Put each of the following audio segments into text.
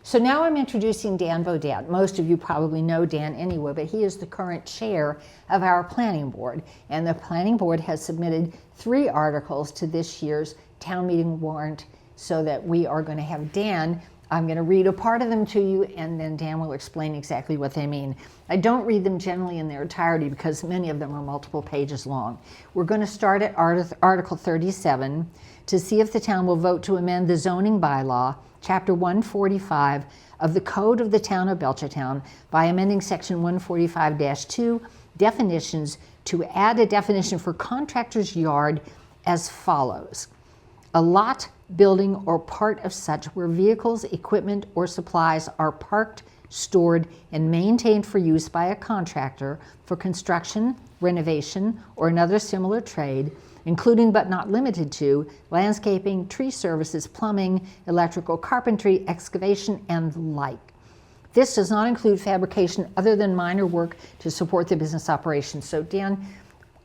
So now I'm introducing Dan Beaudette. Most of you probably know Dan anyway, but he is the current chair of our planning board. And the planning board has submitted 3 articles to this year's town meeting warrant so that we are going to have Dan. I'm going to read a part of them to you, and then Dan will explain exactly what they mean. I don't read them generally in their entirety because many of them are multiple pages long. We're going to start at Article 37 to see if the town will vote to amend the zoning bylaw, Chapter 145 of the Code of the Town of Belchertown by amending Section 145-2, definitions, to add a definition for contractor's yard as follows. A lot, building, or part of such where vehicles, equipment, or supplies are parked, stored, and maintained for use by a contractor for construction, renovation, or another similar trade, including but not limited to landscaping, tree services, plumbing, electrical, carpentry, excavation, and the like. This does not include fabrication other than minor work to support the business operations. So Dan,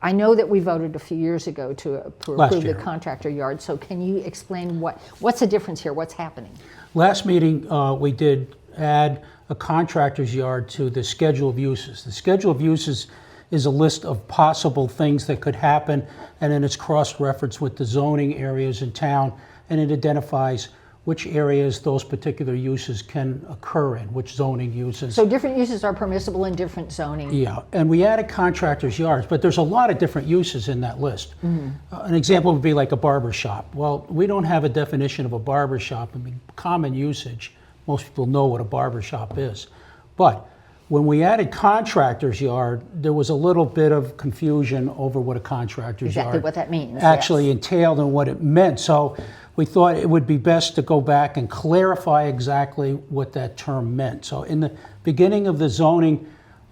I know that we voted a few years ago to approve the contractor yard, so can you explain what's the difference here, what's happening? Last meeting, we did add a contractor's yard to the schedule of uses. The schedule of uses is a list of possible things that could happen, and then it's cross-referenced with the zoning areas in town, and it identifies which areas those particular uses can occur in, which zoning uses. So different uses are permissible in different zoning. Yeah, and we added contractors' yards, but there's a lot of different uses in that list. Mm-hmm. An example would be like a barber shop. Well, we don't have a definition of a barber shop. I mean, common usage, most people know what a barber shop is. But when we added contractor's yard, there was a little bit of confusion over what a contractor's yard exactly what that means actually entailed and what it meant. So we thought it would be best to go back and clarify exactly what that term meant. So in the beginning of the zoning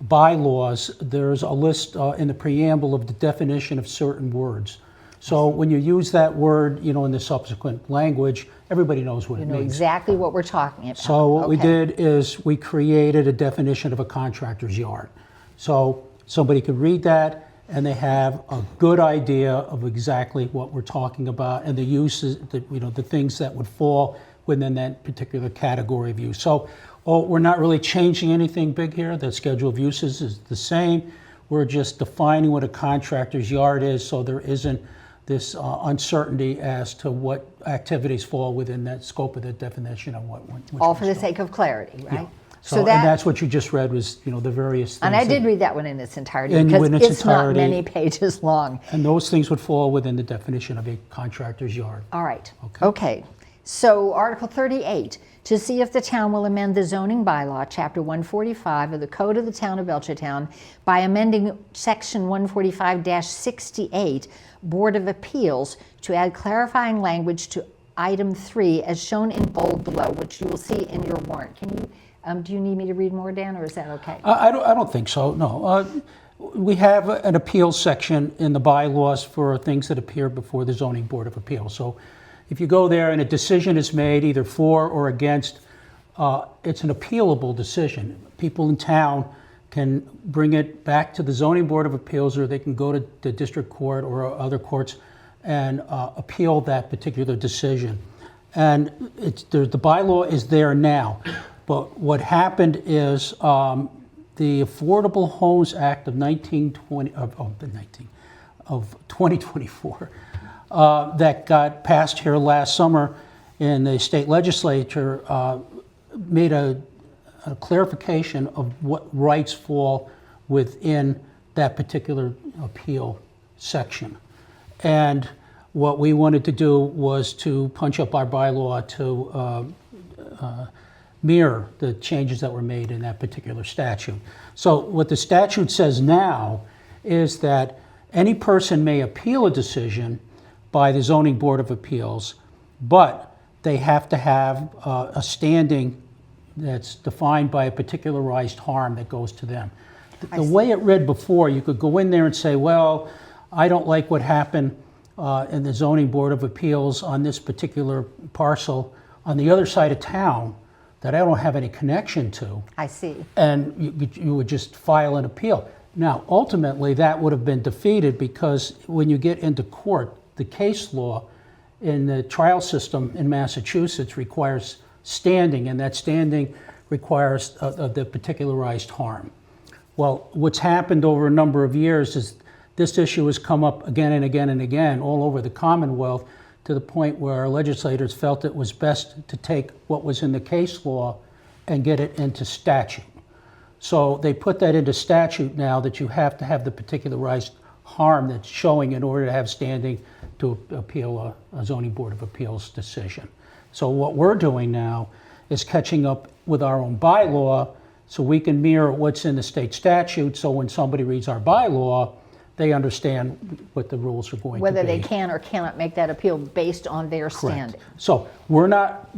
bylaws, there's a list in the preamble of the definition of certain words. So when you use that word, in the subsequent language, everybody knows what it means. You know exactly what we're talking about. So what we did is we created a definition of a contractor's yard. So somebody could read that and they have a good idea of exactly what we're talking about and the uses, the things that would fall within that particular category of use. So we're not really changing anything big here. The schedule of uses is the same. We're just defining what a contractor's yard is, so there isn't this uncertainty as to what activities fall within that scope of the definition of what. All for the sake of clarity, right? Yeah. So and that's what you just read was, the various things. And I did read that one in its entirety because it's not many pages long. And those things would fall within the definition of a contractor's yard. All right. Okay. So Article 38, to see if the town will amend the zoning bylaw, Chapter 145 of the Code of the Town of Belchertown by amending Section 145-68, Board of Appeals, to add clarifying language to Item 3 as shown in bold below, which you will see in your warrant. Can you, do you need me to read more, Dan, or is that okay? I don't think so, no. We have an appeals section in the bylaws for things that appear before the Zoning Board of Appeals. So if you go there and a decision is made either for or against, it's an appealable decision. People in town can bring it back to the Zoning Board of Appeals, or they can go to the district court or other courts and appeal that particular decision. And the bylaw is there now. But what happened is the Affordable Homes Act of 2024 that got passed here last summer in the state legislature made a clarification of what rights fall within that particular appeal section. And what we wanted to do was to punch up our bylaw to mirror the changes that were made in that particular statute. So what the statute says now is that any person may appeal a decision by the Zoning Board of Appeals, but they have to have a standing that's defined by a particularized harm that goes to them. The way it read before, you could go in there and say, well, I don't like what happened in the Zoning Board of Appeals on this particular parcel on the other side of town that I don't have any connection to. I see. And you would just file an appeal. Now, ultimately, that would have been defeated because when you get into court, the case law in the trial system in Massachusetts requires standing, and that standing requires the particularized harm. Well, what's happened over a number of years is this issue has come up again and again and again all over the Commonwealth, to the point where our legislators felt it was best to take what was in the case law and get it into statute. So they put that into statute now, that you have to have the particularized harm that's showing in order to have standing to appeal a zoning board of appeals decision. So what we're doing now is catching up with our own bylaw, so we can mirror what's in the state statute, so when somebody reads our bylaw, they understand what the rules are going to be. Whether they can or cannot make that appeal based on their standing. So we're not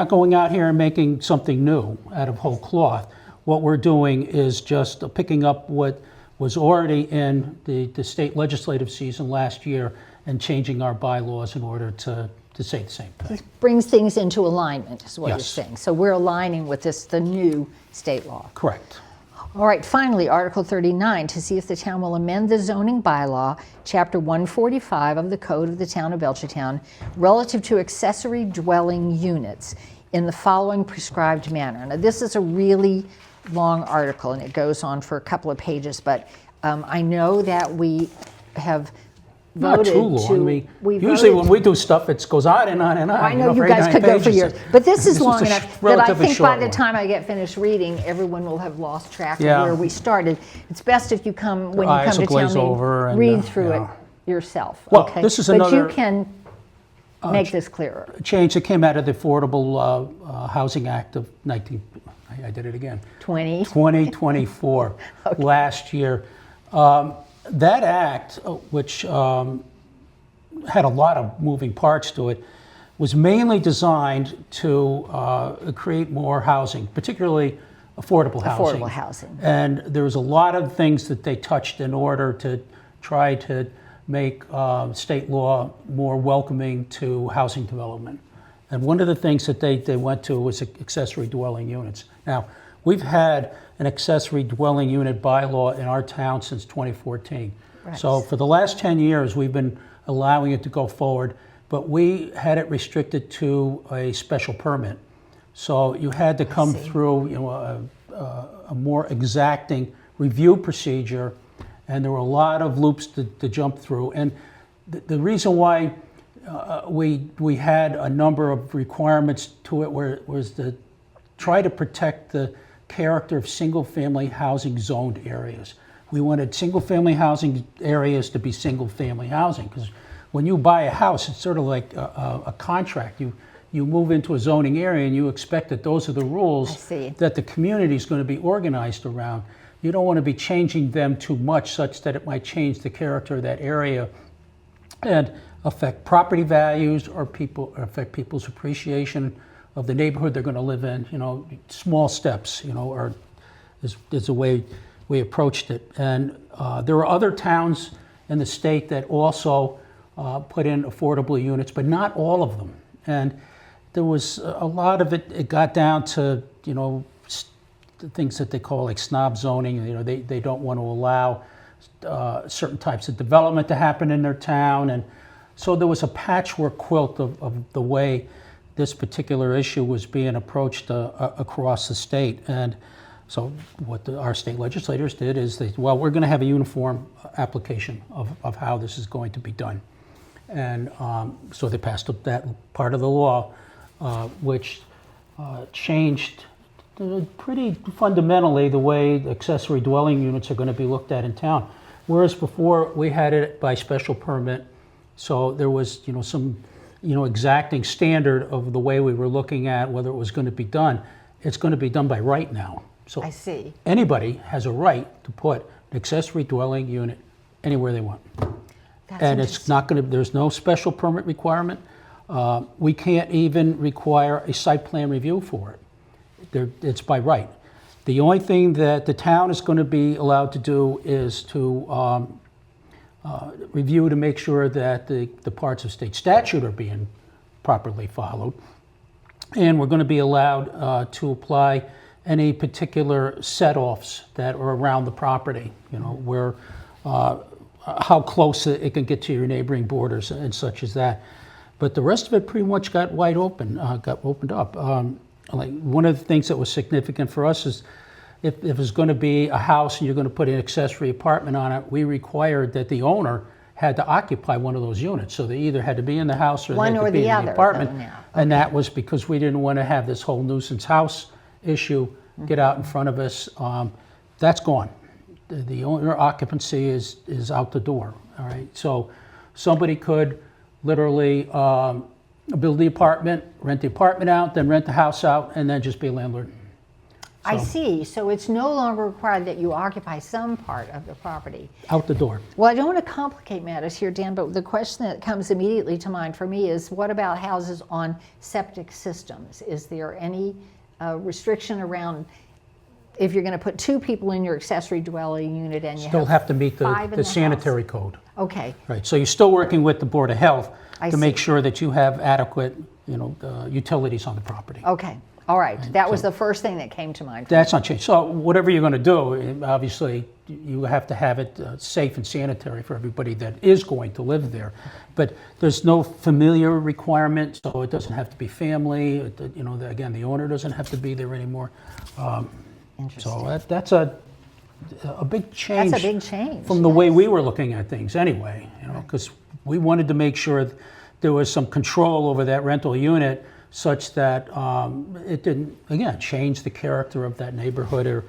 going out here and making something new out of whole cloth. What we're doing is just picking up what was already in the state legislative season last year and changing our bylaws in order to say the same thing. It brings things into alignment, is what you're Yes. saying. So we're aligning with the new state law. Correct. All right, finally, Article 39, to see if the town will amend the zoning bylaw, Chapter 145 of the Code of the Town of Belchertown, relative to accessory dwelling units in the following prescribed manner. Now, this is a really long article, and it goes on for a couple of pages, but I know that we have Not voted too long. to... Usually when we do stuff, it goes on and on and on. I know you for guys 89 could go for pages. years, but this is long was a enough that I relatively think by short the one. time I get finished reading, everyone will have lost track Yeah. of where we started. It's best if you come, when you eyes come to will town glaze over meeting, and, read through yeah. it yourself. Well, okay? this is But you another, can make this clearer. change that came out of the Affordable Housing Act of I did it again. 2024, last year. That act, which had a lot of moving parts to it, was mainly designed to create more housing, particularly affordable housing. Affordable housing. And there was a lot of things that they touched in order to try to make state law more welcoming to housing development. And one of the things that they went to was accessory dwelling units. Now, we've had an accessory dwelling unit bylaw in our town since 2014. Right. So for the last 10 years, we've been allowing it to go forward, but we had it restricted to a special permit. So you had to come through, a more exacting review procedure, and there were a lot of loops to jump through. And the reason why we had a number of requirements to it was to try to protect the character of single-family housing zoned areas. We wanted single-family housing areas to be single-family housing, because when you buy a house, it's sort of like a contract. You move into a zoning area and you expect that those are the rules that the community is going to be organized around. You don't want to be changing them too much such that it might change the character of that area and affect property values or affect people's appreciation of the neighborhood they're going to live in. Small steps, is the way we approached it. And there are other towns in the state that also put in affordable units, but not all of them. And there was a lot of it got down to, the things that they call like snob zoning. They don't want to allow certain types of development to happen in their town. And so there was a patchwork quilt of the way this particular issue was being approached across the state. And so what our state legislators did is we're going to have a uniform application of how this is going to be done. And so they passed up that part of the law, which changed pretty fundamentally the way exacsory dwelling units are going to be looked at in town. Whereas before we had it by special permit, so there was some exacting standard of the way we were looking at whether it was going to be done. It's going to be done by right now. So I see. Anybody has a right to put an accessory dwelling unit anywhere they want. And it's not going to, there's no special permit requirement. We can't even require a site plan review for it. It's by right. The only thing that the town is going to be allowed to do is to review to make sure that the parts of state statute are being properly followed. And we're going to be allowed to apply any particular set-offs that are around the property, where how close it can get to your neighboring borders and such as that. But the rest of it pretty much got opened up. like, one of the things that was significant for us is if it was going to be a house and you're going to put an accessory apartment on it, we required that the owner had to occupy one of those units. So they either had to be in the house or One they had or to be the in other, the apartment. though, now. And that was because we didn't want to have this whole nuisance house issue get out in front of us. That's gone. The owner occupancy is out the door, all right? So somebody could literally build the apartment, rent the apartment out, then rent the house out, and then just be a landlord. I see. So it's no longer required that you occupy some part of the property. Out the door. Well, I don't want to complicate matters here, Dan, but the question that comes immediately to mind for me is, what about houses on septic systems? Is there any restriction around if you're going to put 2 people in your accessory dwelling unit and you Still have to meet 5 in the the sanitary code. Okay. Right, so you're still working with the Board of Health I to make see. sure that you have adequate, utilities on the property. Okay. All right. That was so- the first thing that came to mind. That's not changed. So whatever you're going to do, obviously, you have to have it safe and sanitary for everybody that is going to live there. But there's no familiar requirement, so it doesn't have to be family. Again, the owner doesn't have to be there anymore. Interesting. So that's a big change. That's a big change. From the way we were looking at things anyway, because we wanted to make sure there was some control over that rental unit such that it didn't, again, change the character of that neighborhood or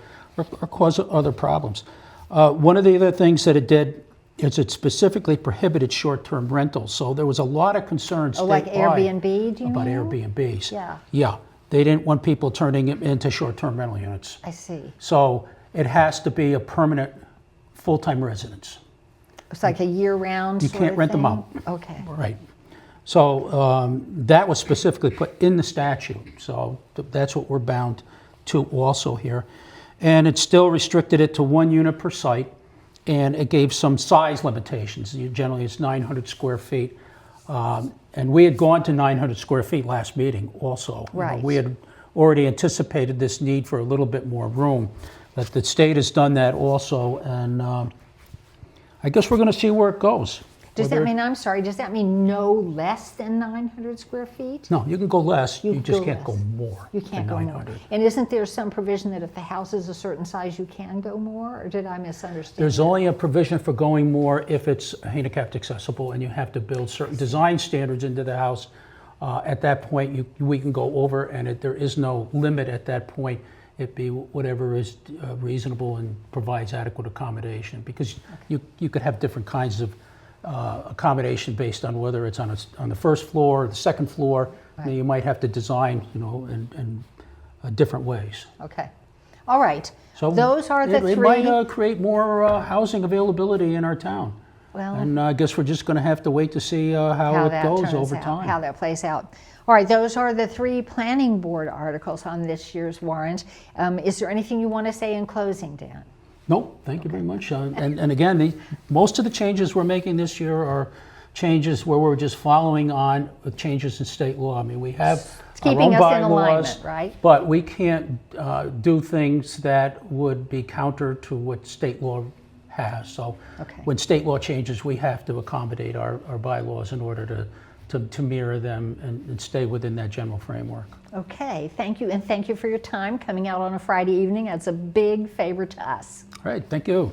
cause other problems. One of the other things that it did is it specifically prohibited short-term rentals. So there was a lot of concerns like statewide Airbnb, do you about mean? Airbnbs. Yeah. Yeah, they didn't want people turning it into short-term rental units. I see. So it has to be a permanent, full-time residence. It's like a year-round You sort can't of rent them thing? out. Okay. Right. So that was specifically put in the statute. So that's what we're bound to also here. And it still restricted it to 1 unit per site, and it gave some size limitations. Generally, it's 900 square feet. And we had gone to 900 square feet last meeting also. Right. We had already anticipated this need for a little bit more room. But the state has done that also, and I guess we're going to see where it goes. Does that mean, I'm sorry, does that mean no less than 900 square feet? No, you can go less, you just go can't less. go more. You can't than go more. 900. And isn't there some provision that if the house is a certain size, you can go more? Or did I misunderstand? There's only a provision for going more if it's handicapped accessible, and you have to build certain design standards into the house. At that point, we can go over, and there is no limit at that point. It'd be whatever is reasonable and provides adequate accommodation, because you could have different kinds of accommodation based on whether it's on the first floor or the second floor. Right. You might have to design, in different ways. Okay. All right. So those are the it three. might create more housing availability in our town. Well, And I guess we're just going to have to wait to see how it that goes turns over out, time. how that plays out. All right, those are the 3 planning board articles on this year's warrant. Is there anything you want to say in closing, Dan? Nope, thank you very much. And again, most of the changes we're making this year are changes where we're just following on with changes in state law. I mean, we have It's our keeping own us in bylaws, alignment, right? but we can't do things that would be counter to what state law has. So Okay. when state law changes, we have to accommodate our bylaws in order to mirror them and stay within that general framework. Okay, thank you, and thank you for your time coming out on a Friday evening. That's a big favor to us. All right, thank you.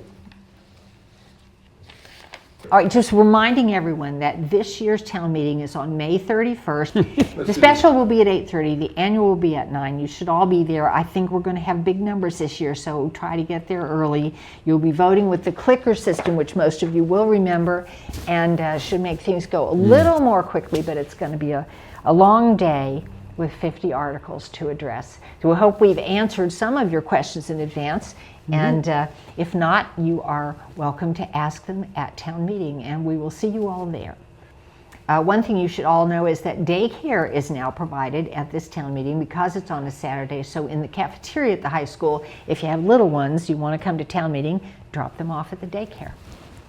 All right, just reminding everyone that this year's town meeting is on May 31st. The special will be at 8:30, the annual will be at 9. You should all be there. I think we're going to have big numbers this year, so try to get there early. You'll be voting with the clicker system, which most of you will remember, and should make things go a little more quickly, but it's going to be a long day with 50 articles to address. So we hope we've answered some of your questions in advance. And if not, you are welcome to ask them at town meeting, and we will see you all there. One thing you should all know is that daycare is now provided at this town meeting because it's on a Saturday. So in the cafeteria at the high school, if you have little ones, you want to come to town meeting, drop them off at the daycare.